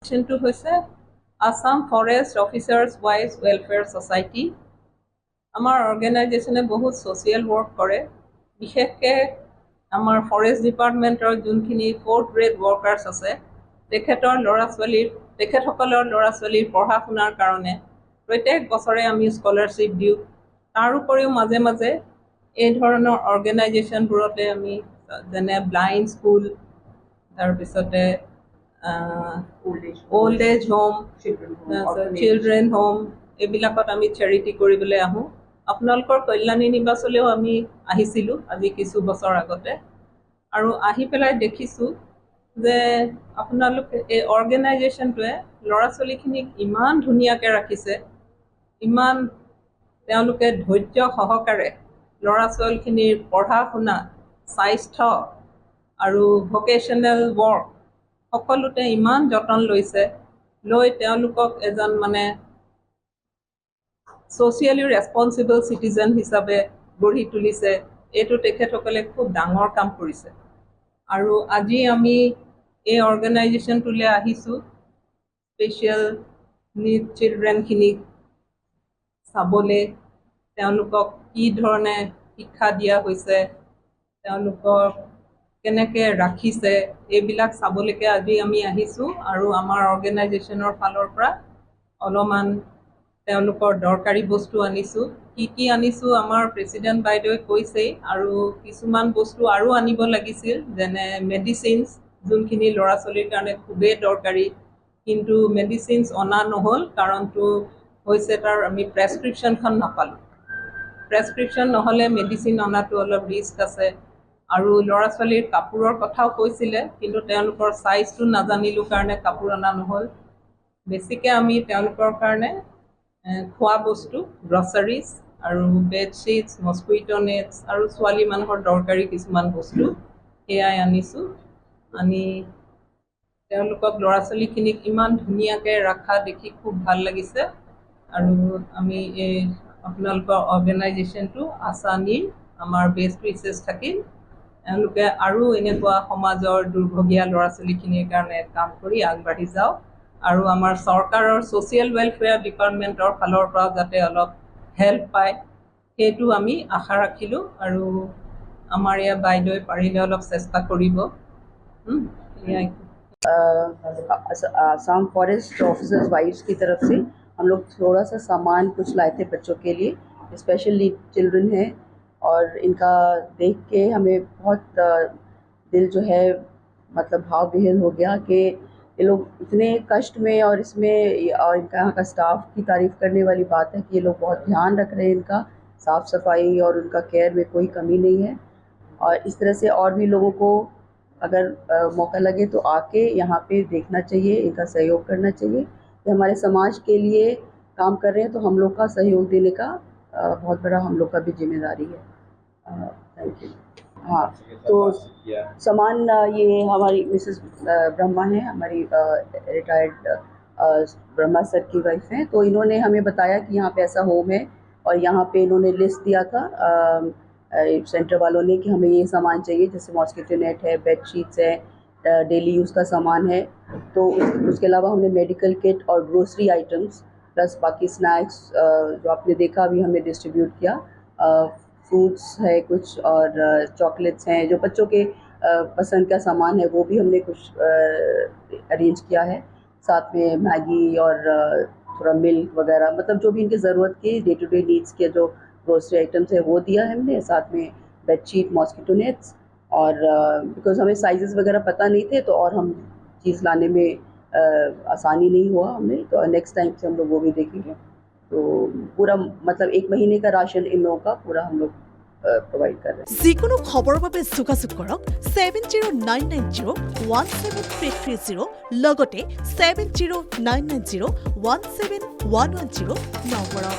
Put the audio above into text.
অৰ্গেনাইজেশ্যনটো হৈছে Assam forest officers wife welfare society. আমাৰ অৰ্গেনাইজেশ্যনে বহুত ছ'চিয়েল ৱৰ্ক কৰে, বিশেষকৈ আমাৰ ফৰেষ্ট ডিপাৰ্টমেণ্টৰ যোনখিনি 4th গ্ৰেড ৱৰ্কাৰ্ছ আছে তেখেতসকলৰ ল'ৰা ছোৱালীৰ পঢ়া শুনাৰ কাৰণে প্ৰত্যেক বছৰে আমি স্কলাৰশ্বিপ দিওঁ। তাৰ উপৰিও মাজে মাজে এই ধৰণৰ অৰ্গেনাইজেশ্যনবোৰতে আমি যেনে ব্লাইণ্ড স্কুল, তাৰপিছতে old age home, children home, এইবিলাকত আমি চেৰিটি কৰিবলৈ আহোঁ। আপোনালোকৰ কল্যাণী নিবাসলৈও আমি আহিছিলোঁ আজি কিছু বছৰ আগতে, আৰু আহি পেলাই দেখিছোঁ যে আপোনালোকে এই অৰ্গেনাইজেশ্যনটোৱে ল'ৰা ছোৱালীখিনিক ইমান ধুনীয়াকৈ ৰাখিছে, ইমান তেওঁলোকে ধৈৰ্য সহকাৰে ল'ৰা ছোৱালীখিনিৰ পঢ়া শুনা, স্বাস্থ্য আৰু ভকেশ্যনেল ৱৰ্ক সকলোতে ইমান যতন লৈছে, লৈ তেওঁলোকক এজন ছ'চিয়েলি ৰেছপনচিবল চিটিজেন হিচাপে গঢ়ি তুলিছে। এইটো তেখেতসকলে খুব ডাঙৰ কাম কৰিছে। আৰু আজি আমি এই অৰ্গেনাইজেশ্যনটোলৈ আহিছোঁ স্পেচিয়েল নিড চিলড্ৰেনখিনিক চাবলৈ, তেওঁলোকক কি ধৰণে শিক্ষা দিয়া হৈছে, তেওঁলোকক কেনেকৈ ৰাখিছে, এইবিলাক চাবলৈকে আজি আমি আহিছোঁ। আৰু আমাৰ অৰ্গেনাইজেশ্যনৰ ফালৰ পৰা অলপমান তেওঁলোকৰ দৰকাৰী বস্তু আনিছোঁ। কি আনিছোঁ আমাৰ প্ৰেচিডেণ্ট বাইদেৱে কৈছেই, আৰু কিছুমান বস্তু আৰু আনিব লাগিছিল, যেনে মেডিচিনছ, যোনখিনি ল'ৰা ছোৱালীৰ কাৰণে খুবেই দৰকাৰী, কিন্তু মেডিচিনছ অনা নহ'ল। কাৰণটো হৈছে তাৰ আমি প্ৰেছক্ৰিপশ্যনখন নাপালোঁ। প্ৰেছক্ৰিপশ্যন নহ'লে মেডিচিন অনাটো অলপ ৰিস্ক আছে। আৰু ল'ৰা ছোৱালীৰ কাপোৰৰ কথাও কৈছিলে, কিন্তু তেওঁলোকৰ চাইজটো নাজানিলোঁ কাৰণে কাপোৰ অনা নহ'ল। বেছিকৈ আমি তেওঁলোকৰ কাৰণে খোৱা বস্তু, গ্ৰচাৰিজ আৰু বেডশ্বীটছ, মস্কুইটো নেটছ আৰু ছোৱালী মানুহৰ দৰকাৰী কিছুমান বস্তু সেয়াই আনিছোঁ। আনি তেওঁলোকক ল'ৰা ছোৱালীখিনিক ইমান ধুনীয়াকৈ ৰখা দেখি খুব ভাল লাগিছে। আৰু আমি এই আপোনালোকৰ অৰ্গেনাইজেশ্যনটো আশানীৰ আমাৰ বেষ্ট উইচেছ থাকিল। তেওঁলোকে আৰু এনেকুৱা সমাজৰ দুৰ্ভগীয়া ল'ৰা ছোৱালীখিনিৰ কাৰণে কাম কৰি আগবাঢ়ি যাওক, আৰু আমাৰ চৰকাৰৰ ছ'চিয়েল ৱেলফেয়াৰ ডিপাৰ্টমেণ্টৰ ফালৰ পৰা যাতে অলপ হেল্প পায়, সেইটো আমি আশা ৰাখিলোঁ। আৰু আমাৰ ইয়াৰ বাইদেৱে পাৰিলে অলপ চেষ্টা কৰিব। आसाम फॉरेस्ट ऑफिसर्स वाइफ्स की तरफ से हम लोग थोड़ा सा सामान कुछ लाए थे बच्चों के लिए, स्पेशल नीड चिल्ड्रन हैं, और इनका देख के हमें बहुत दिल जो है मतलब भाव विहीन हो गया कि ये लोग इतने कष्ट में, और इसमें और इनका यहाँ का स्टाफ की तारीफ़ करने वाली बात है कि ये लोग बहुत ध्यान रख रहे हैं, इनका साफ़ सफाई और उनका केयर में कोई कमी नहीं है। और इस तरह से और भी लोगों को अगर मौका लगे तो आके यहाँ पे देखना चाहिए, इनका सहयोग करना चाहिए। ये हमारे समाज के लिए काम कर रहे हैं, तो हम लोग का सहयोग देने का बहुत बड़ा हम लोग का भी जिम्मेदारी है। Thank you. हाँ, तो सामान ये हमारी मिसेस ब्रह्मा हैं, हमारी रिटायर्ड ब्रह्मा सर की वाइफ हैं, तो इन्होंने हमें बताया कि यहाँ पे ऐसा होम है, और यहाँ पे इन्होंने लिस्ट दिया था सेंटर वालों ने कि हमें ये सामान चाहिए, जैसे मॉस्किटो नेट है, बेडशीट्स है, डेली यूज़ का सामान है। तो उसके अलावा हमने मेडिकल किट और ग्रोसरी आइटम्स प्लस बाकी स्नैक्स जो आपने देखा अभी हमने डिस्ट्रीब्यूट किया, फ्रूट्स है कुछ, और चॉकलेट्स हैं, जो बच्चों के पसंद का सामान है वो भी हमने कुछ अरेंज किया है। साथ में मैगी और थोड़ा मिल्क वगैरह, मतलब जो भी इनकी ज़रूरत की डे टू डे नीड्स के जो ग्रोसरी आइटम्स है वो दिया है हमने। साथ में बेडशीट, मॉस्किटो नेट्स, और बिकॉज हमें साइजेस वगैरह पता नहीं थे, तो और हम चीज़ लाने में आसानी नहीं हुआ हमें, तो नेक्स्ट टाइम से हम लोग वो भी देखेंगे। तो पूरा मतलब 1 महीने का राशन इन लोगों का पूरा हम लोग प्रोवाइड कर रहे हैं। যিকোনো খবৰৰ বাবে যোগাযোগ কৰক 7099017330 লগতে 7099017110 নম্বৰত।